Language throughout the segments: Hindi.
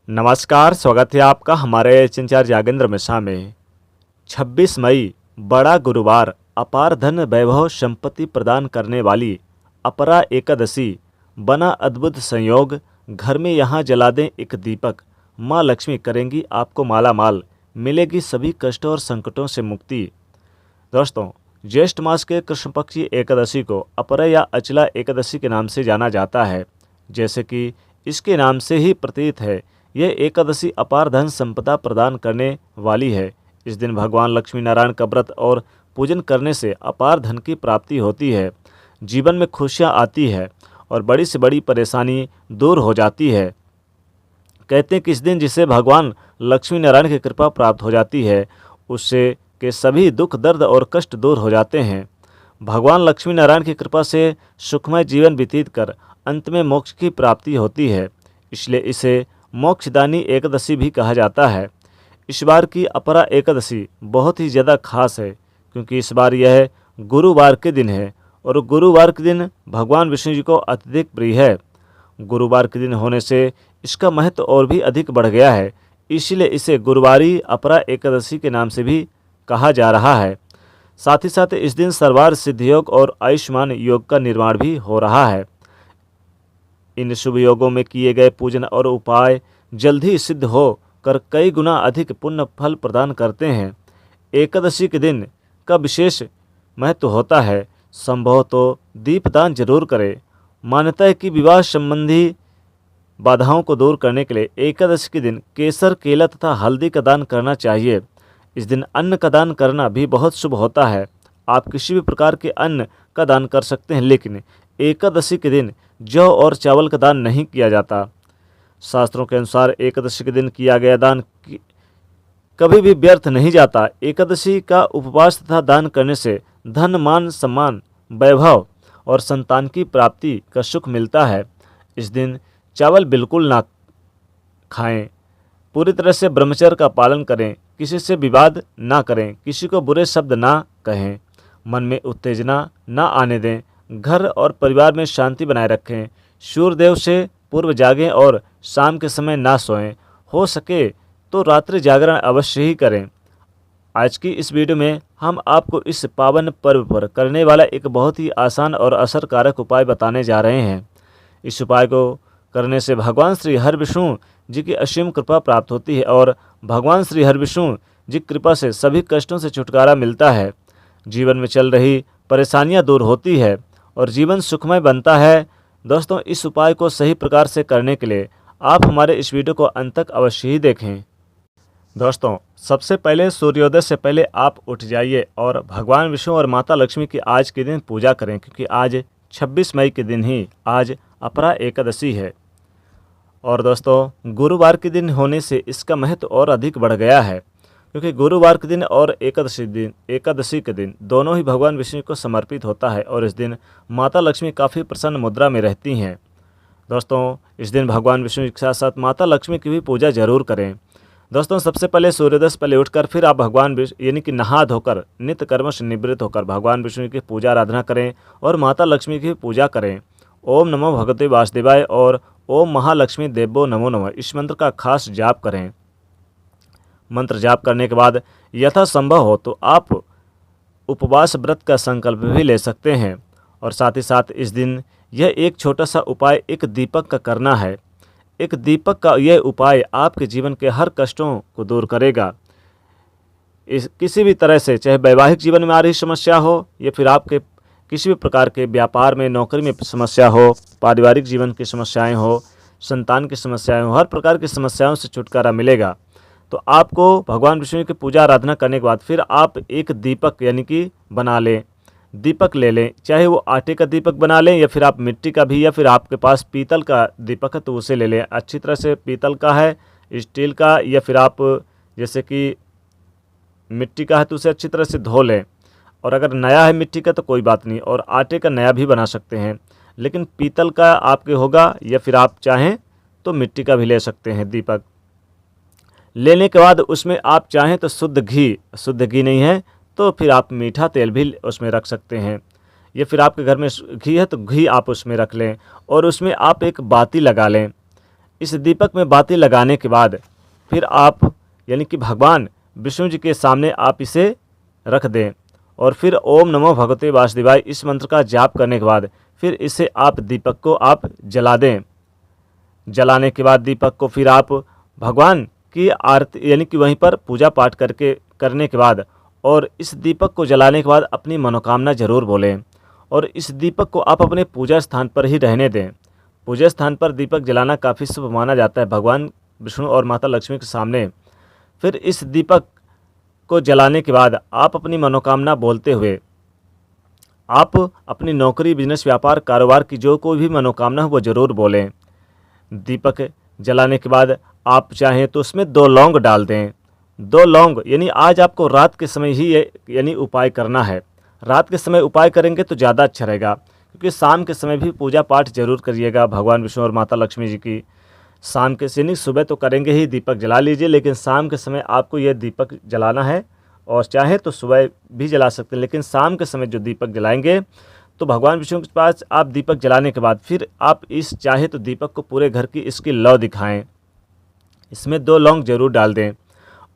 नमस्कार, स्वागत है आपका हमारे चिंचार जागेंद्र मिश्रा में। 26 मई बड़ा गुरुवार, अपार धन वैभव संपत्ति प्रदान करने वाली अपरा एकादशी, बना अद्भुत संयोग। घर में यहाँ जला दें एक दीपक, माँ लक्ष्मी करेंगी आपको माला माल, मिलेगी सभी कष्टों और संकटों से मुक्ति। दोस्तों, ज्येष्ठ मास के कृष्ण पक्षी एकादशी को अपरा या अचला एकादशी के नाम से जाना जाता है। जैसे कि इसके नाम से ही प्रतीत है, यह एकादशी अपार धन संपदा प्रदान करने वाली है। इस दिन भगवान लक्ष्मी नारायण का व्रत और पूजन करने से अपार धन की प्राप्ति होती है, जीवन में खुशियाँ आती है और बड़ी से बड़ी परेशानी दूर हो जाती है। कहते हैं कि इस दिन जिसे भगवान लक्ष्मी नारायण की कृपा प्राप्त हो जाती है, उससे के सभी दुख दर्द और कष्ट दूर हो जाते हैं। भगवान लक्ष्मी नारायण की कृपा से सुखमय जीवन व्यतीत कर अंत में मोक्ष की प्राप्ति होती है, इसलिए इसे मोक्षदानी एकादशी भी कहा जाता है। इस बार की अपरा एकादशी बहुत ही ज़्यादा खास है, क्योंकि इस बार यह गुरुवार के दिन है और गुरुवार के दिन भगवान विष्णु जी को अत्यधिक प्रिय है। गुरुवार के दिन होने से इसका महत्व और भी अधिक बढ़ गया है, इसलिए इसे गुरुवारी अपरा एकादशी के नाम से भी कहा जा रहा है। साथ ही साथ इस दिन सर्वार्थ सिद्धि योग और आयुष्मान योग का निर्माण भी हो रहा है। इन शुभ योगों में किए गए पूजन और उपाय जल्द ही सिद्ध हो कर कई गुना अधिक पुण्य फल प्रदान करते हैं। एकादशी के दिन का विशेष महत्व होता है। संभव तो दीपदान जरूर करें। मान्यता है कि विवाह संबंधी बाधाओं को दूर करने के लिए एकादशी के दिन केसर, केला तथा हल्दी का दान करना चाहिए। इस दिन अन्न का दान करना भी बहुत शुभ होता है। आप किसी भी प्रकार के अन्न का दान कर सकते हैं, लेकिन एकादशी के दिन जौ और चावल का दान नहीं किया जाता। शास्त्रों के अनुसार एकादशी के दिन किया गया दान कभी भी व्यर्थ नहीं जाता। एकादशी का उपवास तथा दान करने से धन, मान, सम्मान, वैभव और संतान की प्राप्ति का सुख मिलता है। इस दिन चावल बिल्कुल ना खाएं। पूरी तरह से ब्रह्मचर्य का पालन करें। किसी से विवाद ना करें। किसी को बुरे शब्द ना कहें। मन में उत्तेजना ना आने दें। घर और परिवार में शांति बनाए रखें। सूर्यदेव से पूर्व जागें और शाम के समय ना सोएं। हो सके तो रात्रि जागरण अवश्य ही करें। आज की इस वीडियो में हम आपको इस पावन पर्व पर करने वाला एक बहुत ही आसान और असरकारक उपाय बताने जा रहे हैं। इस उपाय को करने से भगवान श्री हरि विष्णु जी की असीम कृपा प्राप्त होती है और भगवान श्री हरि विष्णु जी की कृपा से सभी कष्टों से छुटकारा मिलता है। जीवन में चल रही परेशानियां दूर होती है और जीवन सुखमय बनता है। दोस्तों, इस उपाय को सही प्रकार से करने के लिए आप हमारे इस वीडियो को अंत तक अवश्य ही देखें। दोस्तों, सबसे पहले सूर्योदय से पहले आप उठ जाइए और भगवान विष्णु और माता लक्ष्मी की आज के दिन पूजा करें, क्योंकि आज 26 मई के दिन ही आज अपरा एकादशी है। और दोस्तों, गुरुवार के दिन होने से इसका महत्व और अधिक बढ़ गया है, क्योंकि गुरुवार के दिन और एकादशी के दिन दोनों ही भगवान विष्णु को समर्पित होता है और इस दिन माता लक्ष्मी काफ़ी प्रसन्न मुद्रा में रहती हैं। दोस्तों, इस दिन भगवान विष्णु के साथ साथ माता लक्ष्मी की भी पूजा जरूर करें। दोस्तों, सबसे पहले सूर्योदय से पहले उठकर फिर आप भगवान विष्णु यानी कि नहा धोकर नित्य कर्म से निवृत्त होकर भगवान विष्णु की पूजा आराधना करें और माता लक्ष्मी की पूजा करें। ओम नमो भगवते वासुदेवाय और ओम महालक्ष्मी देवो नमो नमः, इस मंत्र का खास जाप करें। मंत्र जाप करने के बाद यथासंभव हो तो आप उपवास व्रत का संकल्प भी ले सकते हैं। और साथ ही साथ इस दिन यह एक छोटा सा उपाय एक दीपक का करना है। एक दीपक का यह उपाय आपके जीवन के हर कष्टों को दूर करेगा। इस किसी भी तरह से, चाहे वैवाहिक जीवन में आ रही समस्या हो या फिर आपके किसी भी प्रकार के व्यापार में, नौकरी में समस्या हो, पारिवारिक जीवन की समस्याएं हो, संतान की समस्याएं हो, हर प्रकार की समस्याओं से छुटकारा मिलेगा। तो आपको भगवान विष्णु की पूजा आराधना करने के बाद फिर आप एक दीपक यानी कि बना लें, दीपक ले लें। चाहे वो आटे का दीपक बना लें या फिर आप मिट्टी का भी, या फिर आपके पास पीतल का दीपक है तो उसे ले लें। अच्छी तरह से पीतल का है, स्टील का, या फिर आप जैसे कि मिट्टी का है तो उसे अच्छी तरह से धो लें। और अगर नया है मिट्टी का तो कोई बात नहीं, और आटे का नया भी बना सकते हैं, लेकिन पीतल का आपके होगा, या फिर आप चाहें तो मिट्टी का भी ले सकते हैं दीपक। लेने के बाद उसमें आप चाहें तो शुद्ध घी नहीं है तो फिर आप मीठा तेल भी उसमें रख सकते हैं, या फिर आपके घर में घी है तो घी आप उसमें रख लें और उसमें आप एक बाती लगा लें। इस दीपक में बाती लगाने के बाद फिर आप यानी कि भगवान विष्णु जी के सामने आप इसे रख दें और फिर ओम नमो भगवते वासुदेवाय इस मंत्र का जाप करने के बाद फिर इसे आप दीपक को आप जला दें। जलाने के बाद दीपक को फिर आप भगवान की आरती यानी कि वहीं पर पूजा पाठ करने के बाद और इस दीपक को जलाने के बाद अपनी मनोकामना जरूर बोलें और इस दीपक को आप अपने पूजा स्थान पर ही रहने दें। पूजा स्थान पर दीपक जलाना काफ़ी शुभ माना जाता है भगवान विष्णु और माता लक्ष्मी के सामने। फिर इस दीपक को जलाने के बाद आप अपनी मनोकामना बोलते हुए आप अपनी नौकरी, बिजनेस, व्यापार, कारोबार की जो कोई भी मनोकामना हो वो ज़रूर बोलें। दीपक जलाने के बाद आप चाहें तो उसमें 2 लौंग डाल दें। 2 लौंग यानी आज आपको रात के समय ही ये यानी उपाय करना है। रात के समय उपाय करेंगे तो ज़्यादा अच्छा रहेगा, क्योंकि शाम के समय भी पूजा पाठ जरूर करिएगा भगवान विष्णु और माता लक्ष्मी जी की। शाम के यानी सुबह तो करेंगे ही, दीपक जला लीजिए, लेकिन शाम के समय आपको यह दीपक जलाना है और चाहे तो सुबह भी जला सकते हैं, लेकिन शाम के समय जो दीपक जलाएंगे तो भगवान विष्णु के पास आप दीपक जलाने के बाद फिर आप इस चाहे तो दीपक को पूरे घर की इसकी लौ दिखाएं। इसमें 2 लौंग जरूर डाल दें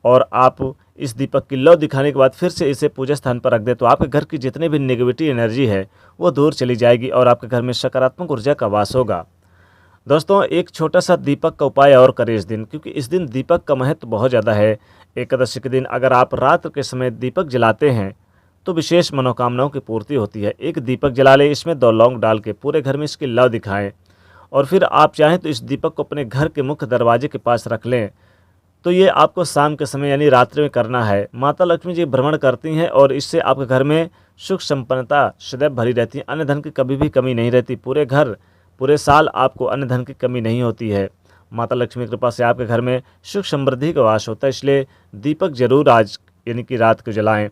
और आप इस दीपक की लौ दिखाने के बाद फिर से इसे पूजा स्थान पर रख दें तो आपके घर की जितनी भी नेगेटिविटी एनर्जी है वो दूर चली जाएगी और आपके घर में सकारात्मक ऊर्जा का वास होगा। दोस्तों, एक छोटा सा दीपक का उपाय और करें इस दिन, क्योंकि इस दिन दीपक का महत्व बहुत ज़्यादा है। एकादशी के दिन अगर आप रात के समय दीपक जलाते हैं तो विशेष मनोकामनाओं की पूर्ति होती है। एक दीपक जला लें, इसमें 2 लौंग डाल के पूरे घर में इसकी लौ दिखाएं और फिर आप चाहें तो इस दीपक को अपने घर के मुख्य दरवाजे के पास रख लें। तो ये आपको शाम के समय यानी रात्रि में करना है। माता लक्ष्मी जी भ्रमण करती हैं और इससे आपके घर में सुख संपन्नता सदैव भरी रहती है। अन्न धन की कभी भी कमी नहीं रहती। पूरे घर पूरे साल आपको अन्न धन की कमी नहीं होती है। माता लक्ष्मी की कृपा से आपके घर में सुख समृद्धि का वास होता है। इसलिए दीपक जरूर आज यानी कि रात को जलाएं।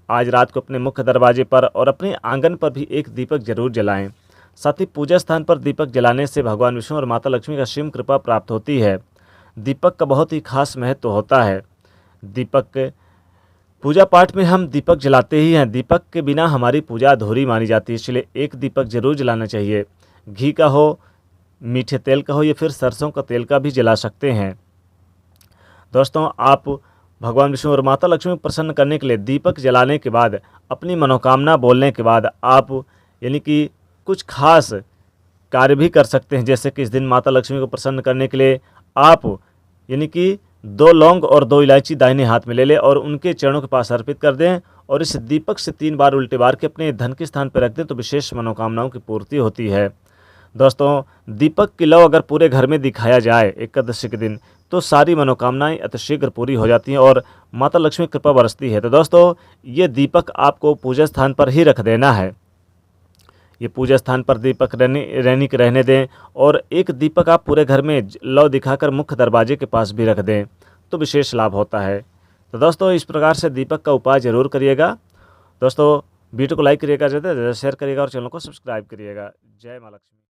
आज रात को अपने मुख्य दरवाजे पर और अपने आंगन पर भी एक दीपक जरूर जलाएं। साथ ही पूजा स्थान पर दीपक जलाने से भगवान विष्णु और माता लक्ष्मी का असीम कृपा प्राप्त होती है। दीपक का बहुत ही खास महत्व होता है। दीपक पूजा पाठ में हम दीपक जलाते ही हैं। दीपक के बिना हमारी पूजा अधूरी मानी जाती है, इसलिए एक दीपक जरूर जलाना चाहिए। घी का हो, मीठे तेल का हो या फिर सरसों का तेल का भी जला सकते हैं। दोस्तों, आप भगवान विष्णु और माता लक्ष्मी को प्रसन्न करने के लिए दीपक जलाने के बाद अपनी मनोकामना बोलने के बाद आप यानी कि कुछ खास कार्य भी कर सकते हैं। जैसे कि इस दिन माता लक्ष्मी को प्रसन्न करने के लिए आप यानी कि 2 लौंग और 2 इलायची दाहिने हाथ में ले लें और उनके चरणों के पास अर्पित कर दें और इस दीपक से 3 बार उल्टे बार के अपने धन के स्थान पर रख दें तो विशेष मनोकामनाओं की पूर्ति होती है। दोस्तों, दीपक की लौ अगर पूरे घर में दिखाया जाए एकादशी के दिन तो सारी मनोकामनाएं अतिशीघ्र पूरी हो जाती हैं और माता लक्ष्मी की कृपा बरसती है। तो दोस्तों, ये दीपक आपको पूजा स्थान पर ही रख देना है। ये पूजा स्थान पर दीपक रहने दें और एक दीपक आप पूरे घर में लौ दिखाकर मुख्य दरवाजे के पास भी रख दें तो विशेष लाभ होता है। तो दोस्तों, इस प्रकार से दीपक का उपाय जरूर करिएगा। दोस्तों, वीडियो को लाइक करिएगा, ज़्यादा से ज़्यादा शेयर करिएगा और चैनल को सब्सक्राइब करिएगा। जय माँ लक्ष्मी।